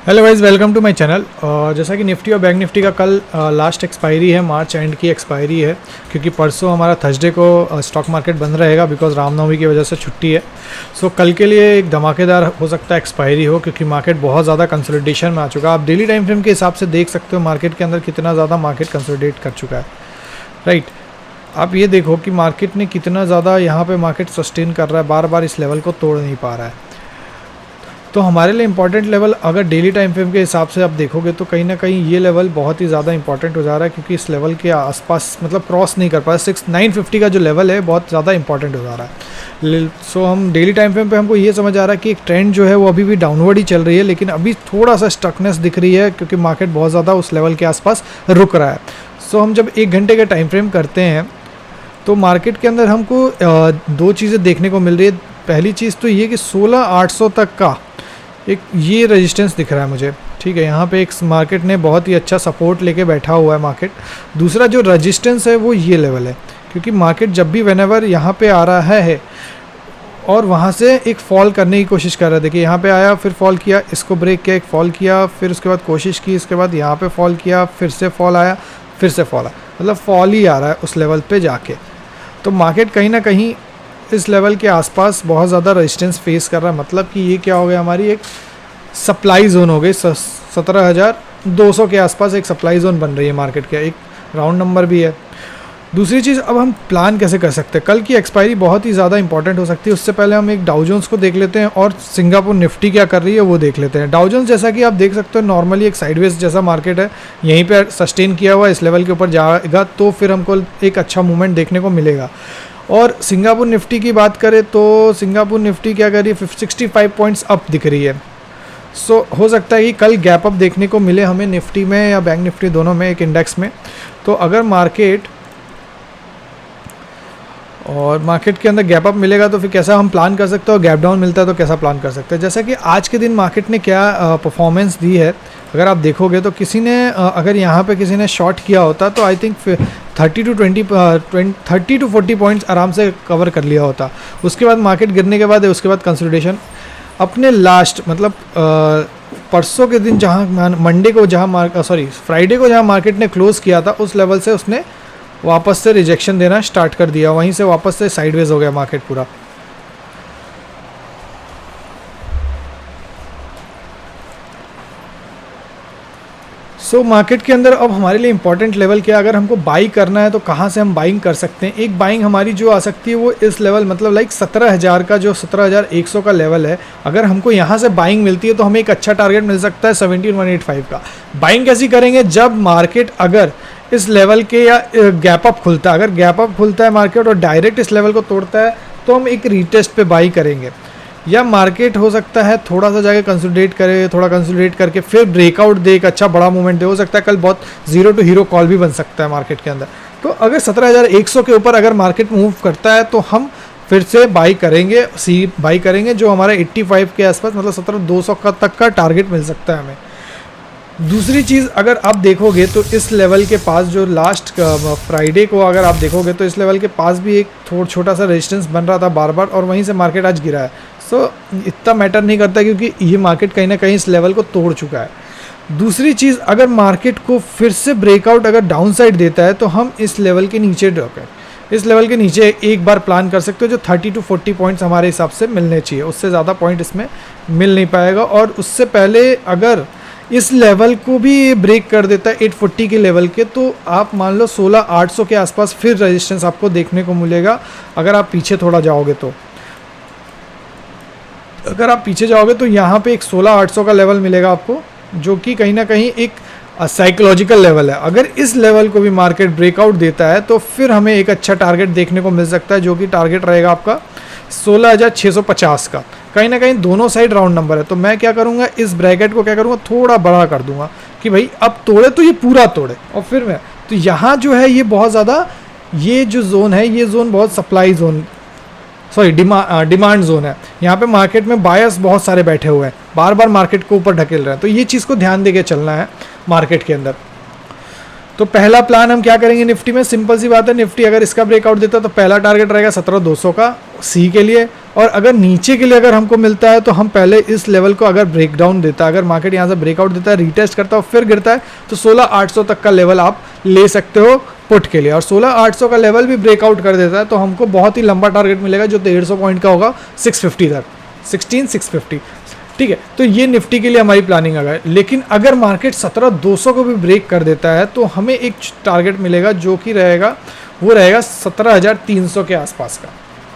Hello guys, welcome to my channel. जैसा कि Nifty और बैंक निफ्टी का कल लास्ट एक्सपायरी है, मार्च एंड की एक्सपायरी है, क्योंकि परसों हमारा थर्सडे को स्टॉक मार्केट बंद रहेगा बिकॉज रामनवमी की वजह से छुट्टी है। सो कल के लिए एक धमाकेदार हो सकता है एक्सपायरी हो, क्योंकि मार्केट बहुत ज़्यादा कंसोलिडेशन में आ चुका है। आप डेली टाइम फ्रेम के हिसाब से देख सकते हो मार्केट के अंदर कितना ज़्यादा मार्केट कंसोलिडेट कर चुका है, राइट। आप ये देखो कि मार्केट ने कितना ज़्यादा यहाँ पे मार्केट सस्टेन कर रहा है, बार बार इस लेवल को तोड़ नहीं पा रहा है। तो हमारे लिए इंपॉर्टेंट लेवल अगर डेली टाइम फ्रेम के हिसाब से आप देखोगे तो कहीं ना कहीं ये लेवल बहुत ही ज़्यादा इंपॉर्टेंट हो जा रहा है, क्योंकि इस लेवल के आसपास मतलब क्रॉस नहीं कर पाया। 950 का जो लेवल है बहुत ज़्यादा इंपॉर्टेंट हो जा रहा है। सो हम डेली टाइम फ्रेम पे हमको ये समझ आ रहा है कि एक ट्रेंड जो है वो अभी भी डाउनवर्ड ही चल रही है, लेकिन अभी थोड़ा सा स्टकनेस दिख रही है क्योंकि मार्केट बहुत ज़्यादा उस लेवल के आसपास रुक रहा है। सो हम जब 1 घंटे का टाइम फ्रेम करते हैं तो मार्केट के अंदर हमको दो चीज़ें देखने को मिल रही है। पहली चीज़ तो ये कि 16,800 तक का एक ये रेजिस्टेंस दिख रहा है मुझे, ठीक है। यहाँ पे एक मार्केट ने बहुत ही अच्छा सपोर्ट लेके बैठा हुआ है मार्केट। दूसरा जो रेजिस्टेंस है वो ये लेवल है, क्योंकि मार्केट जब भी व्हेनेवर यहाँ पे आ रहा है और वहाँ से एक फॉल करने की कोशिश कर रहा है। देखिए यहाँ पे आया, फिर फॉल किया, इसको ब्रेक किया, एक फॉल किया, फिर उसके बाद कोशिश की, इसके बाद यहाँ पे फॉल किया, फिर से फॉल आया, फिर से फॉल आया, मतलब फॉल ही आ रहा है उस लेवल पे जाके। तो मार्केट कहीं ना कहीं इस लेवल के आसपास बहुत ज़्यादा रेजिस्टेंस फेस कर रहा है। मतलब कि ये क्या हो गया, हमारी एक सप्लाई जोन हो गई। 17,200 के आसपास एक सप्लाई जोन बन रही है मार्केट के, एक राउंड नंबर भी है। दूसरी चीज़, अब हम प्लान कैसे कर सकते हैं, कल की एक्सपायरी बहुत ही ज़्यादा इंपॉर्टेंट हो सकती है। उससे पहले हम एक डाउ जोन्स को देख लेते हैं और सिंगापुर निफ्टी क्या कर रही है वो देख लेते हैं। डाउ जोन्स जैसा कि आप देख सकते हो नॉर्मली एक साइडवेज जैसा मार्केट है, यहीं पे सस्टेन किया हुआ, इस लेवल के ऊपर जाएगा तो फिर हमको एक अच्छा मूवमेंट देखने को मिलेगा। और सिंगापुर निफ्टी की बात करें तो सिंगापुर निफ्टी क्या कर रही है, 65 पॉइंट्स अप दिख रही है। सो हो सकता है कि कल गैप अप देखने को मिले हमें निफ्टी में या बैंक निफ्टी दोनों में, एक इंडेक्स में। तो अगर मार्केट के अंदर गैप अप मिलेगा तो फिर कैसा हम प्लान कर सकते हैं, और गैप डाउन मिलता है तो कैसा प्लान कर सकते हैं। जैसा कि आज के दिन मार्केट ने क्या परफॉर्मेंस दी है, अगर आप देखोगे तो किसी ने अगर यहाँ पे किसी ने शॉर्ट किया होता तो आई थिंक 30 to 40 पॉइंट्स आराम से कवर कर लिया होता। उसके बाद मार्केट गिरने के बाद उसके बाद कंसोलिडेशन अपने लास्ट मतलब परसों के दिन जहाँ मंडे को फ्राइडे को जहाँ मार्केट ने क्लोज़ किया था उस लेवल से उसने वापस से रिजेक्शन देना स्टार्ट कर दिया, वहीं से वापस से साइडवेज हो गया मार्केट पूरा। सो मार्केट के अंदर अब हमारे लिए इंपॉर्टेंट लेवल क्या, अगर हमको बाई करना है तो कहाँ से हम बाइंग कर सकते हैं। एक बाइंग हमारी जो आ सकती है वो इस लेवल मतलब लाइक 17,000 का जो 17,100 का लेवल है, अगर हमको यहाँ से बाइंग मिलती है तो हमें एक अच्छा टारगेट मिल सकता है 17,185 का। बाइंग कैसी करेंगे, जब मार्केट अगर इस लेवल के या गैप अप खुलता है, अगर गैप अप खुलता है मार्केट और डायरेक्ट इस लेवल को तोड़ता है तो हम एक रीटेस्ट पे बाई करेंगे। या मार्केट हो सकता है थोड़ा सा जाके कंसोलिडेट करे, थोड़ा कंसोलिडेट करके फिर ब्रेकआउट दे, एक अच्छा बड़ा मूवमेंट दे, हो सकता है कल बहुत जीरो टू हीरो कॉल भी बन सकता है मार्केट के अंदर। तो अगर 17,100 के ऊपर अगर मार्केट मूव करता है तो हम फिर से बाई करेंगे जो हमारा 85 के आसपास मतलब 17,200 का तक का टारगेट मिल सकता है हमें। दूसरी चीज़, अगर आप देखोगे तो इस लेवल के पास जो लास्ट फ्राइडे को अगर आप देखोगे तो इस लेवल के पास भी एक छोटा सा रेजिस्टेंस बन रहा था बार बार, और वहीं से मार्केट आज गिरा है। सो इतना मैटर नहीं करता क्योंकि ये मार्केट कहीं ना कहीं इस लेवल को तोड़ चुका है। दूसरी चीज़, अगर मार्केट को फिर से ब्रेकआउट अगर डाउन साइड देता है तो हम इस लेवल के नीचे एक बार प्लान कर सकते हो, जो 30 to 40 पॉइंट्स हमारे हिसाब से मिलने चाहिए। उससे ज़्यादा पॉइंट इसमें मिल नहीं पाएगा। और उससे पहले अगर इस लेवल को भी ब्रेक कर देता है 840 के लेवल के, तो आप मान लो 16,800 के आसपास फिर रेजिस्टेंस आपको देखने को मिलेगा। अगर आप पीछे थोड़ा जाओगे तो यहाँ पे एक 16,800 का लेवल मिलेगा आपको, जो कि कहीं ना कहीं एक साइकोलॉजिकल लेवल है। अगर इस लेवल को भी मार्केट ब्रेकआउट देता है तो फिर हमें एक अच्छा टारगेट देखने को मिल सकता है, जो कि टारगेट रहेगा आपका 16,650 का। कहीं ना कहीं दोनों साइड राउंड नंबर है। तो मैं क्या करूँगा, इस ब्रैकेट को क्या करूँगा, थोड़ा बड़ा कर दूंगा कि भाई अब तोड़े तो ये पूरा तोड़े। और फिर मैं तो यहाँ जो है ये बहुत ज़्यादा, ये जो जोन है ये जोन बहुत सप्लाई जोन डिमांड जोन है। यहाँ पे मार्केट में बायर्स बहुत सारे बैठे हुए हैं, बार बार मार्केट को ऊपर ढकेल रहे हैं। तो ये चीज़ को ध्यान देके चलना है मार्केट के अंदर। तो पहला प्लान हम क्या करेंगे निफ्टी में, सिंपल सी बात है, निफ्टी अगर इसका ब्रेकआउट देता है तो पहला टारगेट रहेगा 17,200 का सी के लिए, और अगर नीचे के लिए अगर हमको मिलता है तो हम पहले इस लेवल को अगर ब्रेकडाउन देता है, अगर मार्केट यहाँ से ब्रेकआउट देता है, रीटेस्ट करता है और फिर गिरता है, तो 16,800 तक का लेवल आप ले सकते हो पुट के लिए, और 16,800 का लेवल भी ब्रेकआउट कर देता है तो हमको बहुत ही लंबा टारगेट मिलेगा जो 150 पॉइंट का होगा 650 तक, 16,650। ठीक है, तो ये निफ्टी के लिए हमारी प्लानिंग अगर, लेकिन अगर मार्केट 17,200 को भी ब्रेक कर देता है तो हमें एक टारगेट मिलेगा जो कि रहेगा, वो रहेगा 17,300 के आसपास का।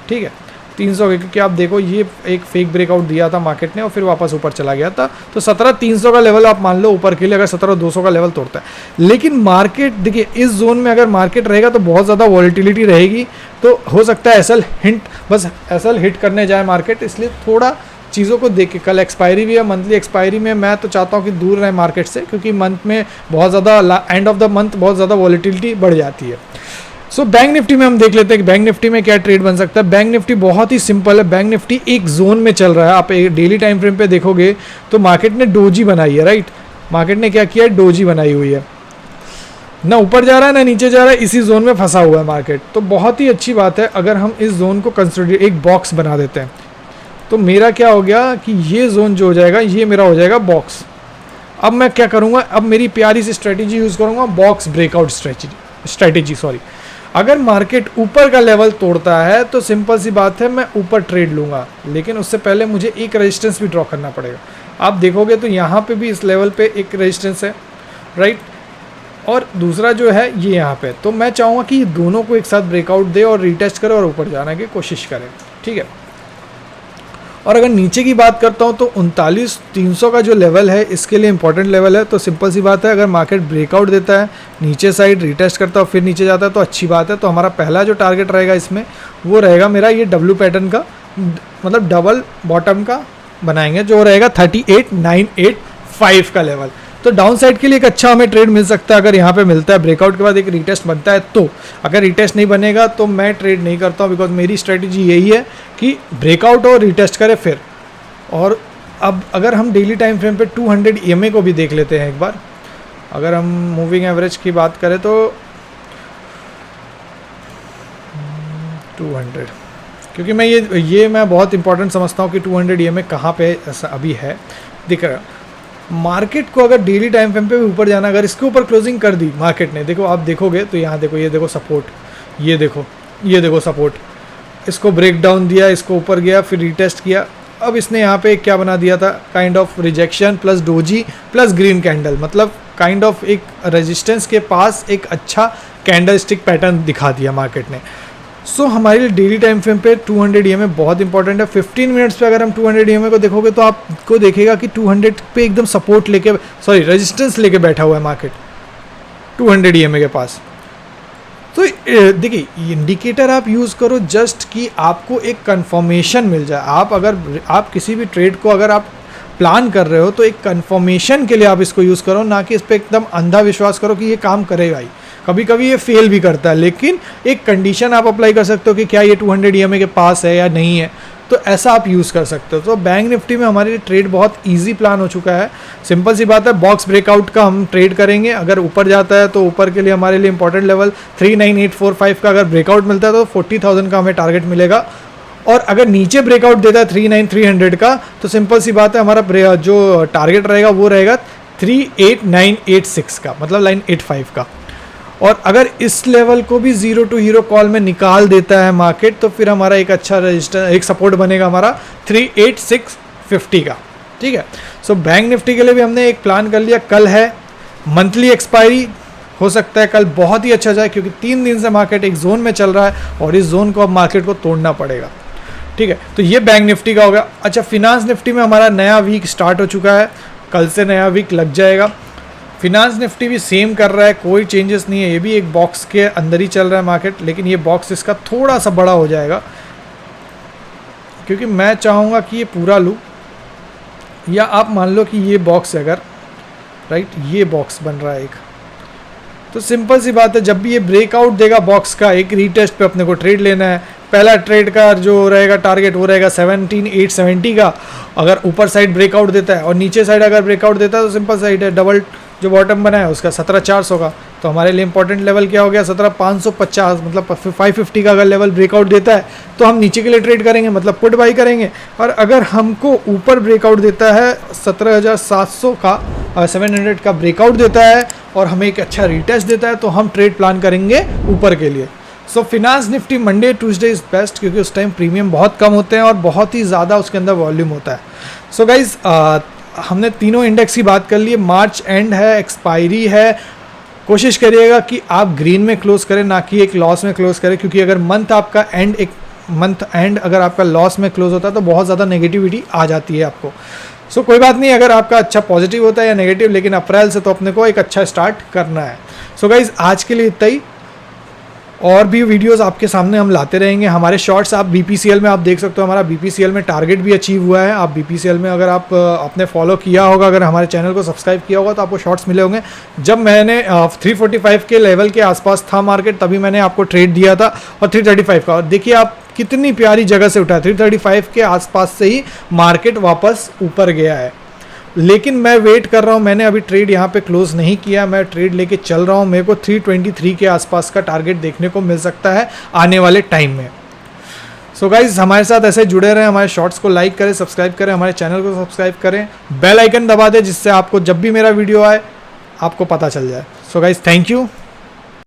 ठीक है, 300 के, क्योंकि आप देखो ये एक फेक ब्रेकआउट दिया था मार्केट ने और फिर वापस ऊपर चला गया था, तो 17,300 का लेवल आप मान लो ऊपर के लिए, अगर 17,200 का लेवल तोड़ता है। लेकिन मार्केट देखिए इस जोन में अगर मार्केट रहेगा तो बहुत ज़्यादा वॉलेटिलिटी रहेगी, तो हो सकता है एसएल हिंट, बस एसएल हिट करने जाए मार्केट, इसलिए थोड़ा चीज़ों को देख के, कल एक्सपायरी भी है, मंथली एक्सपायरी में मैं तो चाहता हूँ कि दूर रहे मार्केट से, क्योंकि मंथ में बहुत ज़्यादा एंड ऑफ द मंथ बहुत ज़्यादा वॉलेटिलिटी बढ़ जाती है। सो बैंक निफ्टी में हम देख लेते हैं कि बैंक निफ्टी में क्या ट्रेड बन सकता है। बैंक निफ्टी बहुत ही सिंपल है, बैंक निफ्टी एक जोन में चल रहा है। आप एक डेली टाइम फ्रेम पे देखोगे तो मार्केट ने डोजी बनाई है, राइट, मार्केट ने क्या किया है, डोजी बनाई हुई है, ना ऊपर जा रहा है ना नीचे जा रहा है, इसी जोन में फंसा हुआ है मार्केट। तो बहुत ही अच्छी बात है अगर हम इस जोन को कंसिडर एक बॉक्स बना देते हैं, तो मेरा क्या हो गया कि ये जोन जो हो जाएगा ये मेरा हो जाएगा बॉक्स। अब मैं क्या करूँगा, अब मेरी प्यारी सी स्ट्रेटेजी यूज़ करूँगा, बॉक्स ब्रेकआउट स्ट्रेटेजी सॉरी। अगर मार्केट ऊपर का लेवल तोड़ता है तो सिंपल सी बात है मैं ऊपर ट्रेड लूँगा, लेकिन उससे पहले मुझे एक रेजिस्टेंस भी ड्रॉ करना पड़ेगा। आप देखोगे तो यहाँ पे भी इस लेवल पे एक रेजिस्टेंस है, राइट, और दूसरा जो है ये यहाँ पे। तो मैं चाहूँगा कि दोनों को एक साथ ब्रेकआउट दे और रीटेस्ट करे और ऊपर जाने की कोशिश करें। ठीक है, और अगर नीचे की बात करता हूँ तो 39,300 का जो लेवल है इसके लिए इंपॉर्टेंट लेवल है। तो सिंपल सी बात है अगर मार्केट ब्रेकआउट देता है, नीचे साइड रीटेस्ट करता है और फिर नीचे जाता है तो अच्छी बात है। तो हमारा पहला जो टारगेट रहेगा इसमें वो रहेगा मेरा ये डब्ल्यू पैटर्न का, मतलब डबल बॉटम का बनाएंगे, जो रहेगा 38,985 का लेवल। तो डाउन साइड के लिए एक अच्छा हमें ट्रेड मिल सकता है अगर यहाँ पे मिलता है, ब्रेकआउट के बाद एक रीटेस्ट बनता है। तो अगर रीटेस्ट नहीं बनेगा तो मैं ट्रेड नहीं करता हूँ, बिकॉज मेरी स्ट्रेटजी यही है कि ब्रेकआउट हो, रीटेस्ट करे फिर। और अब अगर हम डेली टाइम फ्रेम पे 200 EMA को भी देख लेते हैं एक बार, अगर हम मूविंग एवरेज की बात करें तो 200, क्योंकि मैं ये मैं बहुत इंपॉर्टेंट समझता हूँ कि 200 EMA कहाँ पे ऐसा अभी है दिख रहा है। मार्केट को अगर डेली टाइम फ्रेम पे भी ऊपर जाना, अगर इसके ऊपर क्लोजिंग कर दी मार्केट ने, देखो आप देखोगे तो यहाँ देखो, ये देखो सपोर्ट, ये देखो सपोर्ट, इसको ब्रेक डाउन दिया, इसको ऊपर गया, फिर रीटेस्ट किया। अब इसने यहाँ पे क्या बना दिया था, kind of rejection plus doji plus green candle, मतलब काइंड ऑफ एक रेजिस्टेंस के पास एक अच्छा कैंडल स्टिक पैटर्न दिखा दिया मार्केट ने। सो हमारे लिए डेली टाइम फ्रेम पे 200 EMA बहुत इंपॉर्टेंट है। 15 मिनट्स पे अगर हम 200 EMA को देखोगे तो आपको देखेगा कि 200 पे एकदम सपोर्ट लेके, सॉरी रेजिस्टेंस लेके बैठा हुआ है मार्केट 200 EMA के पास। तो देखिए इंडिकेटर आप यूज़ करो जस्ट कि आपको एक कंफर्मेशन मिल जाए। आप अगर आप किसी भी ट्रेड को अगर आप प्लान कर रहे हो तो एक कंफर्मेशन के लिए आप इसको यूज़ करो, ना कि इस पर एकदम अंधा विश्वास करो कि ये काम करेगा ही। कभी कभी ये फेल भी करता है, लेकिन एक कंडीशन आप अप्लाई कर सकते हो कि क्या ये 200 EMA के पास है या नहीं है, तो ऐसा आप यूज़ कर सकते हो। तो बैंक निफ्टी में हमारे लिए ट्रेड बहुत इजी प्लान हो चुका है। सिंपल सी बात है, बॉक्स ब्रेकआउट का हम ट्रेड करेंगे। अगर ऊपर जाता है तो ऊपर के लिए हमारे लिए इंपॉर्टेंट लेवल 39,845 का अगर ब्रेकआउट मिलता है तो 40,000 का हमें टारगेट मिलेगा। और अगर नीचे ब्रेकआउट देता है 39,300 का, तो सिंपल सी बात है हमारा जो टारगेट रहेगा वो रहेगा 38,986 का, मतलब लाइन 85 का। और अगर इस लेवल को भी 0 to हीरो कॉल में निकाल देता है मार्केट, तो फिर हमारा एक अच्छा रजिस्टर, एक सपोर्ट बनेगा हमारा 38,650 का। ठीक है, सो बैंक निफ्टी के लिए भी हमने एक प्लान कर लिया। कल है मंथली एक्सपायरी, हो सकता है कल बहुत ही अच्छा जाए, क्योंकि 3 दिन से मार्केट एक जोन में चल रहा है और इस जोन को अब मार्केट को तोड़ना पड़ेगा। ठीक है, तो ये बैंक निफ्टी का हो गया। अच्छा, फिनांस निफ्टी में हमारा नया वीक स्टार्ट हो चुका है, कल से नया वीक लग जाएगा। फिनांस निफ्टी भी सेम कर रहा है, कोई चेंजेस नहीं है। ये भी एक बॉक्स के अंदर ही चल रहा है मार्केट, लेकिन ये बॉक्स इसका थोड़ा सा बड़ा हो जाएगा, क्योंकि मैं चाहूँगा कि ये पूरा लूँ, या आप मान लो कि ये बॉक्स अगर राइट ये बॉक्स बन रहा है एक, तो सिंपल सी बात है जब भी ये ब्रेकआउट देगा बॉक्स का, एक रीटेस्ट पे अपने को ट्रेड लेना है। पहला ट्रेड का जो रहेगा टारगेट वो रहेगा 17,870 का। अगर ऊपर साइड ब्रेकआउट देता है और नीचे साइड अगर ब्रेकआउट देता है तो सिंपल साइड है, डबल जो बॉटम बना है उसका 17,400 का, तो हमारे लिए इंपॉर्टेंट लेवल क्या हो गया 17,550, मतलब 550 का अगर लेवल ब्रेकआउट देता है तो हम नीचे के लिए ट्रेड करेंगे, मतलब पुट बाई करेंगे। और अगर हमको ऊपर ब्रेकआउट देता है 17,700 का 700 का ब्रेकआउट देता है और हमें एक अच्छा रीटेस्ट देता है तो हम ट्रेड प्लान करेंगे ऊपर के लिए। So finance Nifty Monday Tuesday is best, क्योंकि उस टाइम प्रीमियम बहुत कम होते हैं और बहुत ही ज़्यादा उसके अंदर वॉल्यूम होता है। सो गाइज हमने तीनों इंडेक्स की बात कर ली है। मार्च एंड है, एक्सपायरी है, कोशिश करिएगा कि आप ग्रीन में क्लोज करें, ना कि एक लॉस में क्लोज करें, क्योंकि अगर मंथ एंड अगर आपका लॉस में क्लोज होता है तो बहुत ज़्यादा नेगेटिविटी आ जाती है आपको। सो कोई बात नहीं, अगर आपका अच्छा पॉजिटिव होता है या नेगेटिव, लेकिन अप्रैल से तो अपने को एक अच्छा स्टार्ट करना है। सो गाइज आज के लिए इतना ही, और भी वीडियोस आपके सामने हम लाते रहेंगे। हमारे शॉर्ट्स आप BPCL में आप देख सकते हो, हमारा BPCL में टारगेट भी अचीव हुआ है। आप BPCL में अगर आप आपने फॉलो किया होगा, अगर हमारे चैनल को सब्सक्राइब किया होगा तो आपको शॉर्ट्स मिले होंगे। जब मैंने 345 के लेवल के आसपास था मार्केट, तभी मैंने आपको ट्रेड दिया था, और 335 का, और देखिए आप कितनी प्यारी जगह से उठा, 335 के आसपास से ही मार्केट वापस ऊपर गया है। लेकिन मैं वेट कर रहा हूँ, मैंने अभी ट्रेड यहाँ पे क्लोज नहीं किया, मैं ट्रेड लेके चल रहा हूँ। मेरे को 323 के आसपास का टारगेट देखने को मिल सकता है आने वाले टाइम में। सो गाइज हमारे साथ ऐसे जुड़े रहें, हमारे शॉर्ट्स को लाइक करें, सब्सक्राइब करें, हमारे चैनल को सब्सक्राइब करें, बेल आइकन दबा दें, जिससे आपको जब भी मेरा वीडियो आए आपको पता चल जाए। So guys thank you.